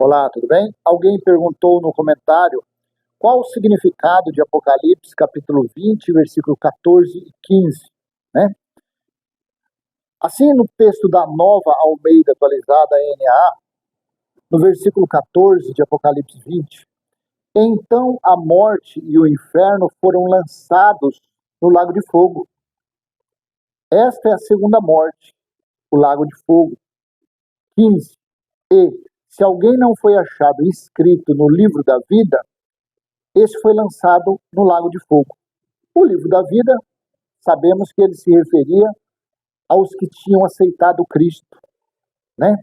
Olá, tudo bem? Alguém perguntou no comentário qual o significado de Apocalipse, capítulo 20, versículo 14 e 15, né? Assim, no texto da Nova Almeida Atualizada, NAA, no versículo 14 de Apocalipse 20, então a morte e o inferno foram lançados no lago de fogo. Esta é a segunda morte, o lago de fogo. 15. E, se alguém não foi achado escrito no livro da vida, esse foi lançado no lago de fogo. O livro da vida, sabemos que ele se referia aos que tinham aceitado Cristo, né?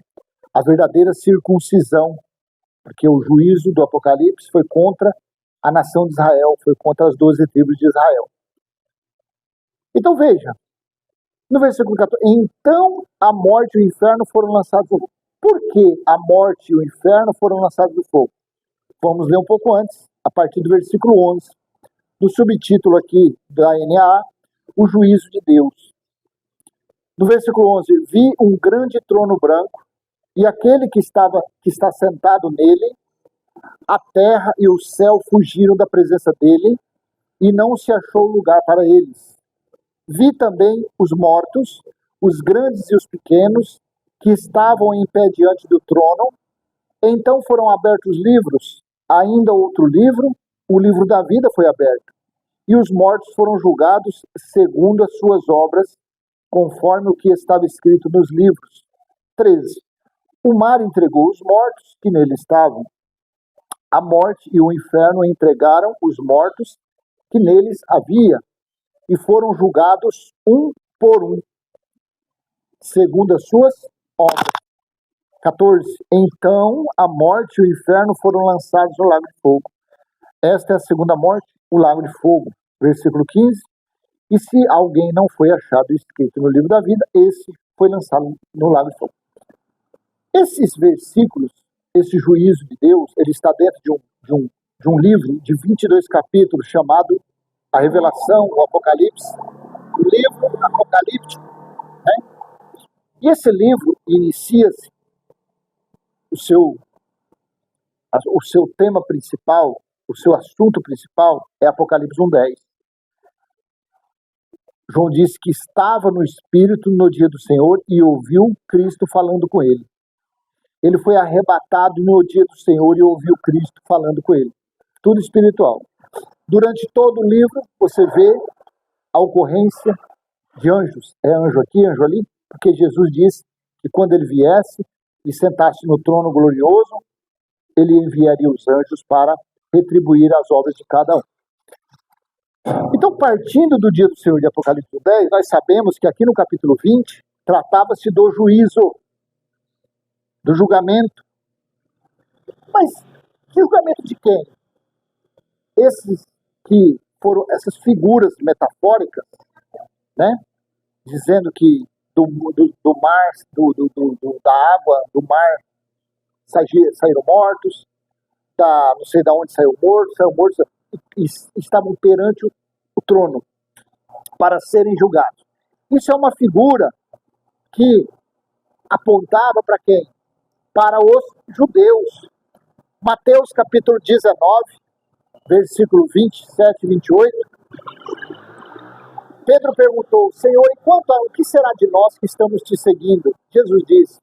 A verdadeira circuncisão, porque o juízo do Apocalipse foi contra a nação de Israel, foi contra as 12 tribos de Israel. Então veja, no versículo 14, então a morte e o inferno foram lançados no fogo. Por que a morte e o inferno foram lançados no fogo? Vamos ler um pouco antes, a partir do versículo 11, do subtítulo aqui da NAA, o juízo de Deus. No versículo 11, vi um grande trono branco, e aquele que está sentado nele, a terra e o céu fugiram da presença dele, e não se achou lugar para eles. Vi também os mortos, os grandes e os pequenos, que estavam em pé diante do trono. Então foram abertos livros, ainda outro livro, o livro da vida foi aberto. E os mortos foram julgados segundo as suas obras, conforme o que estava escrito nos livros. 13. O mar entregou os mortos que nele estavam. A morte e o inferno entregaram os mortos que neles havia, e foram julgados um por um, segundo as suas obras. 14. Então a morte e o inferno foram lançados no lago de fogo. Esta é a segunda morte, o lago de fogo. Versículo 15. E se alguém não foi achado escrito no livro da vida, esse foi lançado no lago de fogo. Esses versículos, esse juízo de Deus, ele está dentro de um livro de 22 capítulos chamado A Revelação, o Apocalipse, o livro apocalíptico, né? E esse livro inicia-se, o seu tema principal, o seu assunto principal é Apocalipse 1:10. João disse que estava no Espírito no dia do Senhor e ouviu Cristo falando com ele. Ele foi arrebatado no dia do Senhor e ouviu Cristo falando com ele. Tudo espiritual. Durante todo o livro, você vê a ocorrência de anjos. É anjo aqui, anjo ali, porque Jesus disse que quando ele viesse e sentasse no trono glorioso, ele enviaria os anjos para retribuir as obras de cada um. Então, partindo do dia do Senhor de Apocalipse 10, nós sabemos que aqui no capítulo 20, tratava-se do juízo, do julgamento. Mas, que julgamento de quem? Essas figuras metafóricas, né? Dizendo que do mar, da água, do mar, saíram mortos, não sei de onde saiu morto, e estavam perante o trono para serem julgados. Isso é uma figura que apontava para quem? Para os judeus. Mateus capítulo 19, versículo 27 e 28. Pedro perguntou: Senhor, e quanto o que será de nós que estamos te seguindo? Jesus disse: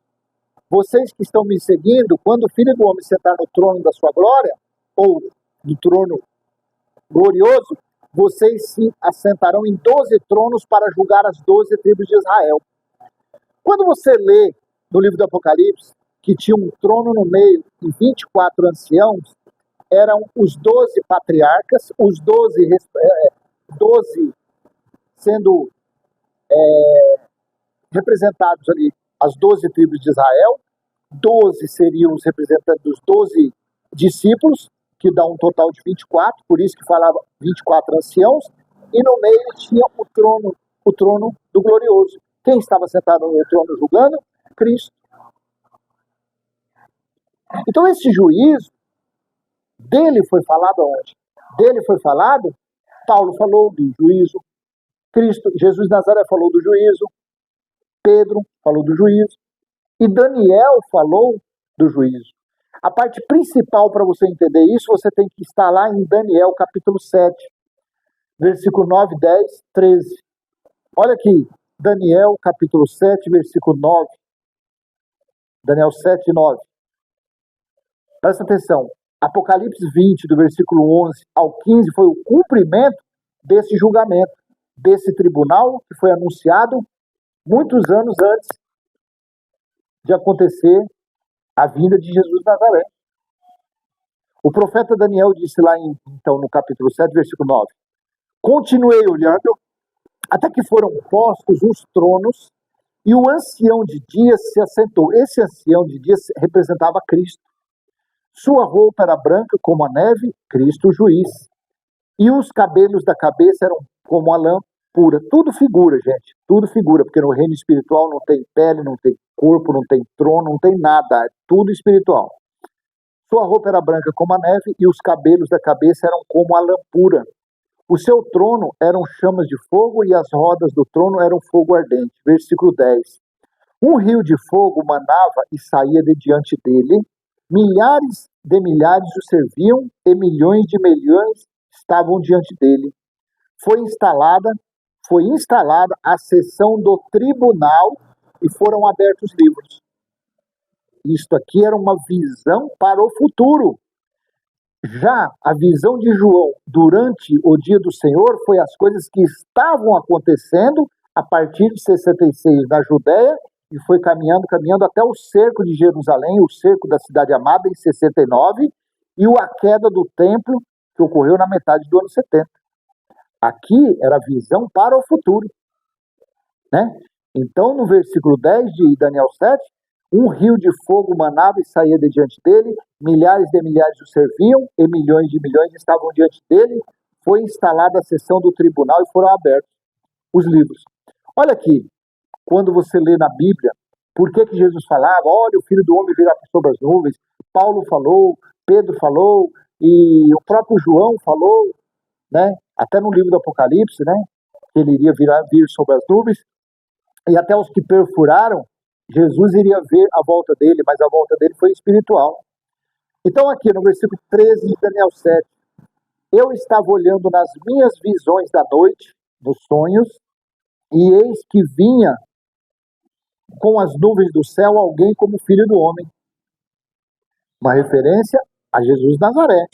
vocês que estão me seguindo, quando o Filho do Homem sentar no trono da sua glória, ou no trono glorioso, vocês se assentarão em 12 tronos para julgar as 12 tribos de Israel. Quando você lê no livro do Apocalipse que tinha um trono no meio e 24 anciãos, eram os 12 patriarcas, os 12 sendo representados ali, as 12 tribos de Israel, 12 seriam os representantes dos 12 discípulos, que dá um total de 24, por isso que falava 24 anciãos, e no meio tinha o trono do glorioso. Quem estava sentado no trono julgando? Cristo. Então esse juízo, dele foi falado aonde? Dele foi falado, Paulo falou do juízo, Jesus de Nazaré falou do juízo, Pedro falou do juízo, e Daniel falou do juízo. A parte principal para você entender isso, você tem que estar lá em Daniel capítulo 7, versículo 9, 10, 13. Olha aqui, Daniel capítulo 7, versículo 9. Daniel 7, 9. Presta atenção. Apocalipse 20, do versículo 11 ao 15, foi o cumprimento desse julgamento, desse tribunal que foi anunciado muitos anos antes de acontecer a vinda de Jesus de Nazaré. O profeta Daniel disse lá, então, no capítulo 7, versículo 9: continuei olhando até que foram postos os tronos e o ancião de dias se assentou. Esse ancião de dias representava Cristo. Sua roupa era branca como a neve, Cristo o juiz. E os cabelos da cabeça eram como a lã pura. Tudo figura, gente. Tudo figura, porque no reino espiritual não tem pele, não tem corpo, não tem trono, não tem nada. É tudo espiritual. Sua roupa era branca como a neve e os cabelos da cabeça eram como a lã pura. O seu trono eram chamas de fogo e as rodas do trono eram fogo ardente. Versículo 10. Um rio de fogo manava e saía de diante dele. Milhares de milhares o serviam e milhões de milhões estavam diante dele. Foi instalada a sessão do tribunal e foram abertos os livros. Isto aqui era uma visão para o futuro. Já a visão de João durante o dia do Senhor foi as coisas que estavam acontecendo a partir de 66 na Judéia e foi caminhando até o cerco de Jerusalém, o cerco da cidade amada em 69 e a queda do templo que ocorreu na metade do ano 70. Aqui era a visão para o futuro, né? Então, no versículo 10 de Daniel 7, um rio de fogo manava e saía de diante dele, milhares de milhares o serviam e milhões de milhões estavam diante dele. Foi instalada a sessão do tribunal e foram abertos os livros. Olha aqui, quando você lê na Bíblia, por que Jesus falava, olha, o Filho do Homem virá sobre as nuvens, Paulo falou, Pedro falou, e o próprio João falou, né? Até no livro do Apocalipse, né? Que ele iria vir sobre as nuvens, e até os que perfuraram, Jesus iria ver a volta dele, mas a volta dele foi espiritual. Então aqui no versículo 13 de Daniel 7, eu estava olhando nas minhas visões da noite, nos sonhos, e eis que vinha com as nuvens do céu alguém como Filho do Homem. Uma referência a Jesus de Nazaré.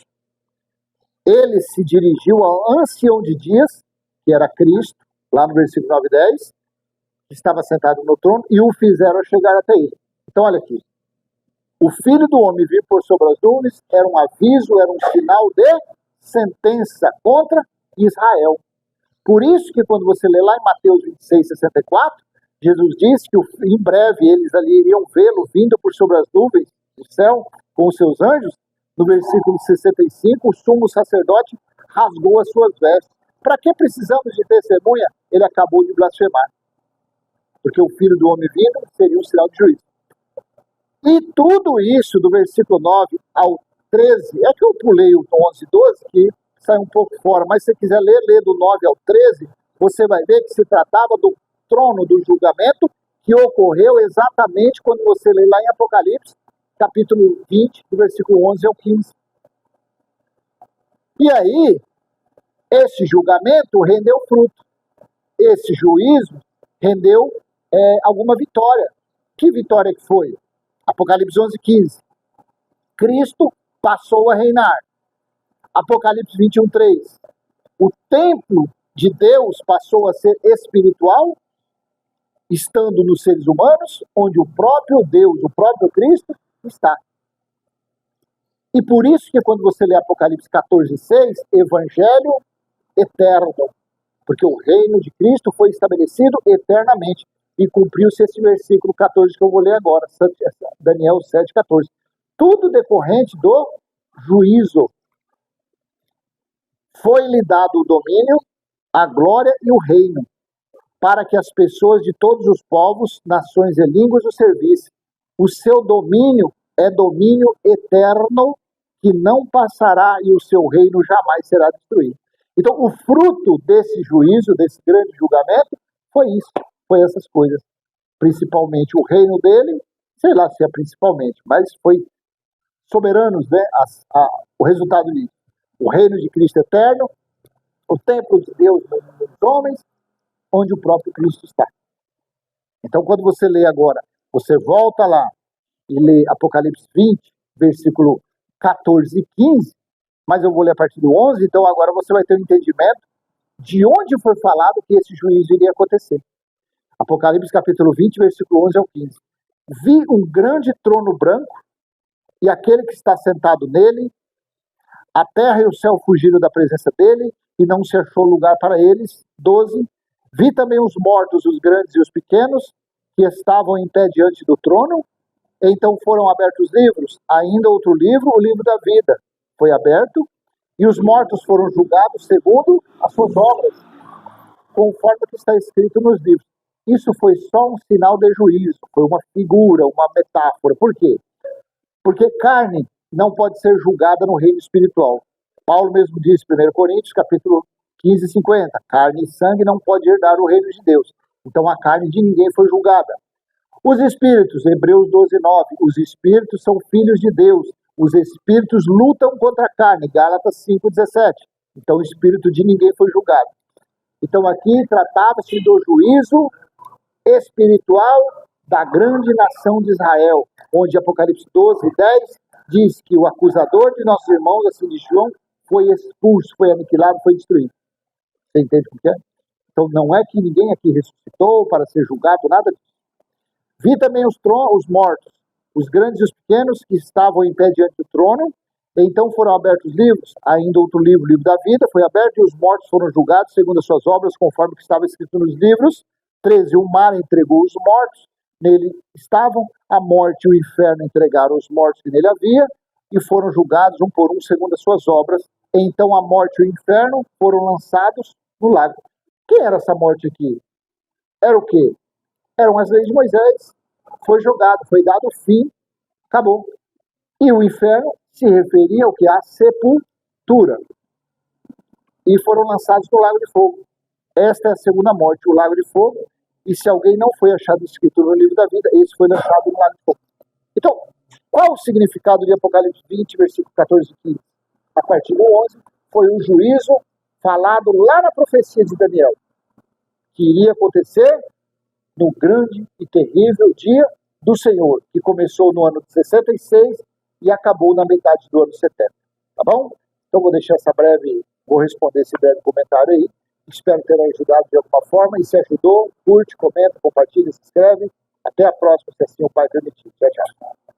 Ele se dirigiu ao ancião de dias, que era Cristo, lá no versículo 9 e 10, que estava sentado no trono, e o fizeram chegar até ele. Então olha aqui. O Filho do Homem vir por sobre as nuvens era um aviso, era um sinal de sentença contra Israel. Por isso que quando você lê lá em Mateus 26, 64, Jesus disse que em breve eles ali iriam vê-lo vindo por sobre as nuvens do céu com os seus anjos. No versículo 65, o sumo sacerdote rasgou as suas vestes. Para que precisamos de testemunha? Ele acabou de blasfemar. Porque o Filho do Homem vindo seria um sinal de juízo. E tudo isso, do versículo 9 ao 13, é que eu pulei o 11 e 12, que sai um pouco fora, mas se você quiser ler do 9 ao 13, você vai ver que se tratava do trono do julgamento, que ocorreu exatamente quando você lê lá em Apocalipse, capítulo 20, do versículo 11 ao 15. E aí, esse julgamento rendeu fruto. Esse juízo rendeu alguma vitória. Que vitória que foi? Apocalipse 11, 15. Cristo passou a reinar. Apocalipse 21, 3. O templo de Deus passou a ser espiritual, estando nos seres humanos, onde o próprio Deus, o próprio Cristo, está. E por isso que quando você lê Apocalipse 14, 6, Evangelho eterno, porque o reino de Cristo foi estabelecido eternamente. E cumpriu-se esse versículo 14 que eu vou ler agora, Daniel 7, 14. Tudo decorrente do juízo. Foi-lhe dado o domínio, a glória e o reino, para que as pessoas de todos os povos, nações e línguas o servissem. O seu domínio é domínio eterno, que não passará e o seu reino jamais será destruído. Então, o fruto desse juízo, desse grande julgamento, foi isso. Foi essas coisas, principalmente o reino dele, sei lá se é principalmente, mas foi soberanos, né? O resultado disso. O reino de Cristo eterno, o templo de Deus no mundo dos homens, onde o próprio Cristo está. Então, quando você lê agora, você volta lá e lê Apocalipse 20, versículo 14 e 15, mas eu vou ler a partir do 11, então agora você vai ter um entendimento de onde foi falado que esse juízo iria acontecer. Apocalipse capítulo 20, versículo 11 ao 15. Vi um grande trono branco e aquele que está sentado nele, a terra e o céu fugiram da presença dele e não se achou lugar para eles. 12. Vi também os mortos, os grandes e os pequenos, que estavam em pé diante do trono. Então foram abertos livros, ainda outro livro, o livro da vida, foi aberto, e os mortos foram julgados segundo as suas obras, conforme o que está escrito nos livros. Isso foi só um sinal de juízo, foi uma figura, uma metáfora. Por quê? Porque carne não pode ser julgada no reino espiritual. Paulo mesmo disse, 1 Coríntios, capítulo 15, 50, carne e sangue não pode herdar o reino de Deus. Então a carne de ninguém foi julgada. Os espíritos, Hebreus 12, 9, os espíritos são filhos de Deus, os espíritos lutam contra a carne, Gálatas 5, 17. Então o espírito de ninguém foi julgado. Então aqui tratava-se do juízo espiritual da grande nação de Israel, onde Apocalipse 12, 10 diz que o acusador de nossos irmãos, assim de João, foi expulso, foi aniquilado, foi destruído. Você entende o que é? Então não é que ninguém aqui ressuscitou para ser julgado, nada disso. Vi também os mortos, os grandes e os pequenos, que estavam em pé diante do trono. Então foram abertos livros, ainda outro livro, o livro da vida, foi aberto e os mortos foram julgados segundo as suas obras, conforme o que estava escrito nos livros. 13. O mar entregou os mortos, nele estavam, a morte e o inferno entregaram os mortos que nele havia, e foram julgados um por um segundo as suas obras. Então a morte e o inferno foram lançados no lago. O que era essa morte aqui? Era o quê? Eram as leis de Moisés. Foi jogado, foi dado fim, acabou. E o inferno se referia ao que? A sepultura. E foram lançados no lago de fogo. Esta é a segunda morte, o lago de fogo. E se alguém não foi achado escrito no livro da vida, esse foi lançado no lago de fogo. Então, qual o significado de Apocalipse 20, versículo 14 e 15? A partir do 11, foi o juízo falado lá na profecia de Daniel, que iria acontecer no grande e terrível dia do Senhor, que começou no ano de 66 e acabou na metade do ano 70. Tá bom? Então vou deixar vou responder esse breve comentário aí. Espero ter ajudado de alguma forma. E se ajudou, curte, comenta, compartilha, se inscreve. Até a próxima, se assim o Pai permitir. Tchau, tchau.